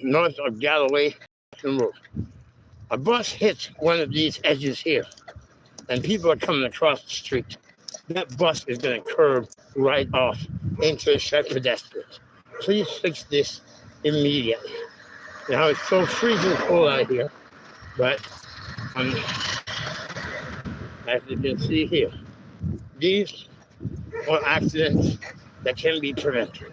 north of Galloway Road. A bus hits one of these edges here, and people are coming across the street. That bus is going to curve right off into the pedestrians. Please fix this immediately. Now it's so freezing cold out here, but as you can see here, these are accidents that can be prevented,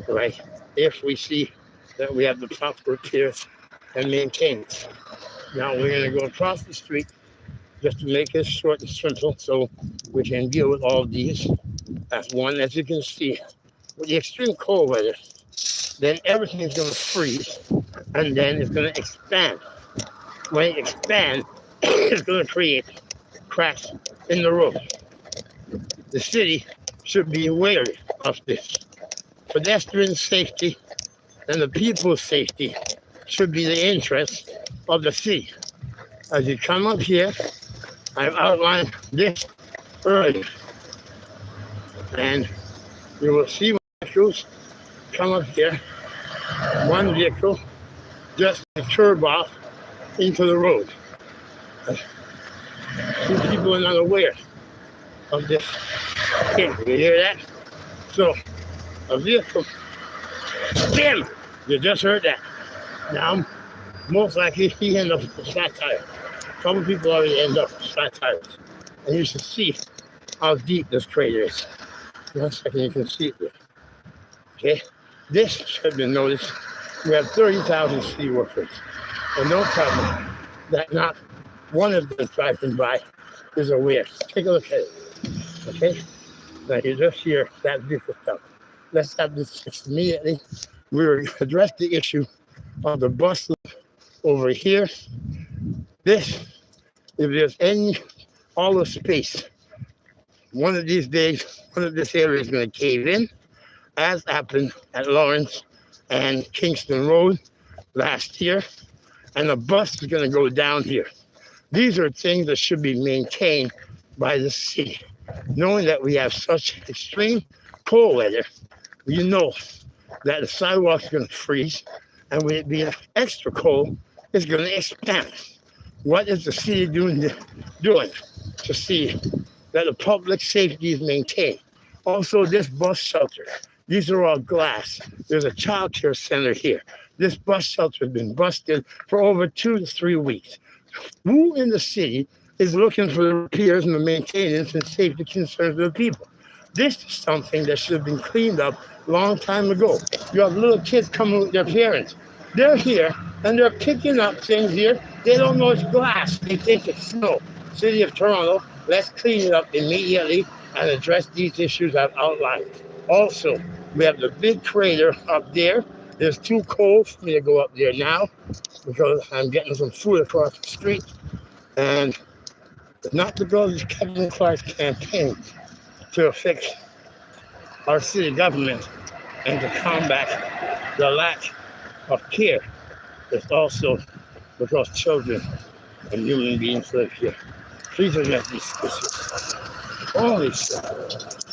right? If we see that we have the proper repairs and maintenance. Now we're going to go across the street just to make it short and simple so we can deal with all of these at one. As you can see, with the extreme cold weather, then everything is going to freeze and then it's going to expand. When it expands, it's going to create cracks in the road. The city should be wary of this. Pedestrian safety and the people's safety should be the interest of the city. As you come up here, I've outlined this earlier, and you will see vehicles come up here. One vehicle just curve off into the road. Two people are not aware of this thing. You hear that? So, a vehicle, bam! You just heard that. Now, most likely he ended up with a flat tire. Some people already end up with flat tires. And you should see how deep this crater is. One second, you can see it there. Okay? This should be noticed. We have 30,000 city workers. And no problem that not one of them driving by is aware. Take a look at it. Okay? Now you just hear that vehicle come. Let's have this fixed immediately. We will address the issue of the bus over here. This, if there's any hollow space, one of these days, one of this area is going to cave in, as happened at Lawrence and Kingston Road last year, and the bus is going to go down here. These are things that should be maintained by the city. Knowing that we have such extreme cold weather, you know that the sidewalk is going to freeze, and when it being extra cold, it's going to expand. What is the city doing to see that the public safety is maintained? Also, this bus shelter, these are all glass. There's a child care center here. This bus shelter has been busted for over 2 to 3 weeks. Who in the city is looking for the repairs and the maintenance and safety concerns of the people? This is something that should have been cleaned up a long time ago. You have little kids coming with their parents. They're here and they're picking up things here. They don't know it's glass. They think it's snow. City of Toronto, let's clean it up immediately and address these issues I've outlined. Also, we have the big crater up there. It's too cold for me to go up there now because I'm getting some food across the street. And not because of Kevin Clark's campaign to fix our city government and to combat the lack of care. It's also because children and human beings live here. Please address these issues. All these things.